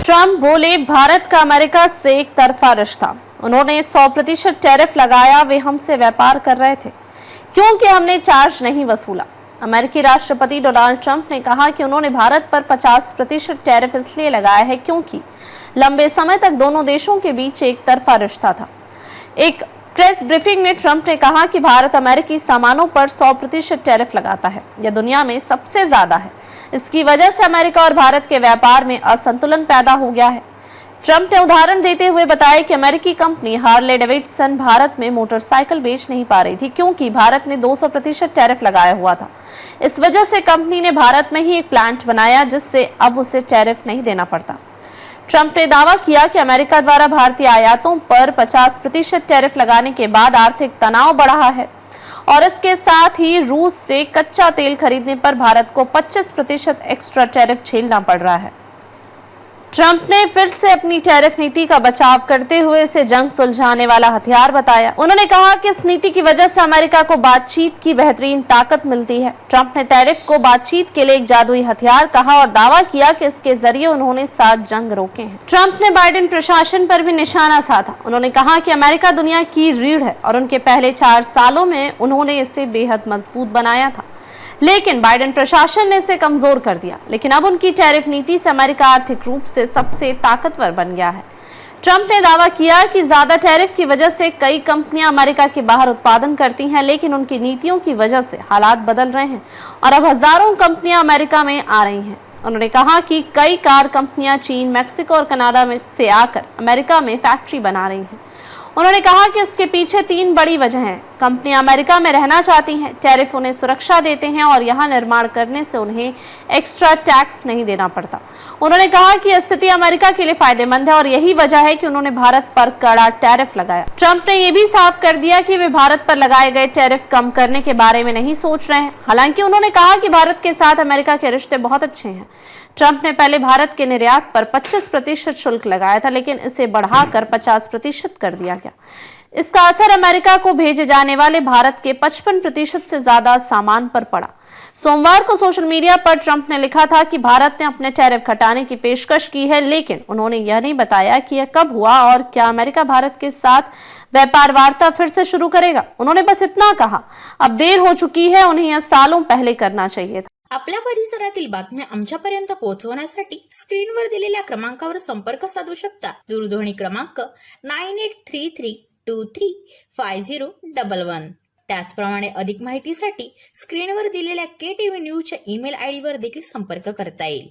Trump बोले भारत का America से एक तरफा रिश्ता। उन्होंने 100% टैरिफ लगाया, वे हमसे व्यापार कर रहे थे क्योंकि हमने चार्ज नहीं वसूला। अमेरिकी राष्ट्रपति डोनाल्ड ट्रंप ने कहा कि उन्होंने भारत पर 50% टैरिफ इसलिए लगाया है क्योंकि लंबे समय तक दोनों देशों के बीच एक तरफा रिश्ता था। एक प्रेस ब्रीफिंग में ट्रंप ने कहा कि भारत अमेरिकी सामानों पर 100% टैरिफ लगाता है। यह दुनिया में सबसे ज्यादा है। इसकी वजह से अमेरिका और भारत के व्यापार में असंतुलन पैदा हो गया है। ट्रंप ने उदाहरण देते हुए बताया कि अमेरिकी कंपनी हार्ले डेविडसन भारत में मोटरसाइकिल बेच नहीं पा रही थी क्योंकि भारत ने 200% टैरिफ लगाया हुआ था। इस वजह से कंपनी ने भारत में ही एक प्लांट बनाया जिससे अब उसे टैरिफ नहीं देना पड़ता। ट्रंप ने दावा किया कि अमेरिका द्वारा भारतीय आयातों पर 50% टैरिफ लगाने के बाद आर्थिक तनाव बढ़ा है और इसके साथ ही रूस से कच्चा तेल खरीदने पर भारत को 25% एक्स्ट्रा टैरिफ झेलना पड़ रहा है। ट्रंप ने फिर से अपनी टैरिफ नीति का बचाव करते हुए इसे जंग सुलझाने वाला हथियार बताया। उन्होंने कहा कि इस नीति की वजह से अमेरिका को बातचीत की बेहतरीन ताकत मिलती है। ट्रंप ने टैरिफ को बातचीत के लिए एक जादुई हथियार कहा और दावा किया कि इसके जरिए उन्होंने 7 जंग रोके हैं। ट्रंप ने बाइडेन प्रशासन पर भी निशाना साधा। उन्होंने कहा कि अमेरिका दुनिया की रीढ़ है और उनके पहले 4 सालों में उन्होंने इसे बेहद मजबूत बनाया था, लेकिन बाइडेन प्रशासन ने इसे कमजोर कर दिया। लेकिन अब उनकी टैरिफ नीति से अमेरिका आर्थिक रूप से सबसे ताकतवर बन गया है। ट्रंप ने दावा किया कि ज्यादा टैरिफ की वजह से कई कंपनियां अमेरिका के बाहर उत्पादन करती हैं, लेकिन उनकी नीतियों की वजह से हालात बदल रहे हैं और अब हजारों कंपनियां अमेरिका में आ रही हैं। उन्होंने कहा कि कई कार कंपनियां चीन, मैक्सिको और कनाडा में से आकर अमेरिका में फैक्ट्री बना रही हैं। उन्होंने कहा कि इसके पीछे 3 बड़ी वजह हैं। कंपनियां अमेरिका में रहना चाहती हैं, टैरिफ उन्हें सुरक्षा देते हैं और यहां निर्माण करने से उन्हें एक्स्ट्रा टैक्स नहीं देना पड़ता। उन्होंने कहा कि स्थिति अमेरिका के लिए फायदेमंद है और यही वजह है कि उन्होंने भारत पर कड़ा टैरिफ लगाया। ट्रंप ने यह भी साफ कर दिया कि वे भारत पर लगाए गए टैरिफ कम करने के बारे में नहीं सोच रहे हैं। हालांकि उन्होंने कहा कि भारत के साथ अमेरिका के रिश्ते बहुत अच्छे हैं। ट्रंप ने पहले भारत के निर्यात पर 25% शुल्क लगाया था, लेकिन इसे बढ़ाकर 50% कर दिया गया। इसका असर अमेरिका को भेजे जाने वाले भारत के 55% से ज्यादा सामान पर पड़ा। सोमवार को सोशल मीडिया पर ट्रंप ने लिखा था कि भारत ने अपने टैरिफ घटाने की पेशकश की है, लेकिन उन्होंने यह नहीं बताया कि यह कब हुआ और क्या अमेरिका भारत के साथ व्यापार वार्ता फिर से शुरू करेगा। उन्होंने बस इतना कहा, अब देर हो चुकी है, उन्हें यह सालों पहले करना चाहिए था। आपल्या परिसरातील बातम्या आमच्यापर्यंत पोहोचवण्यासाठी स्क्रीनवर दिलेल्या क्रमांकावर संपर्क साधू शकता। दूरध्वनी क्रमांक 9833235011। त्याचप्रमाणे अधिक माहितीसाठी स्क्रीनवर दिलेल्या KTV न्यूजच्या ईमेल आयडी वर देखील संपर्क करता येईल।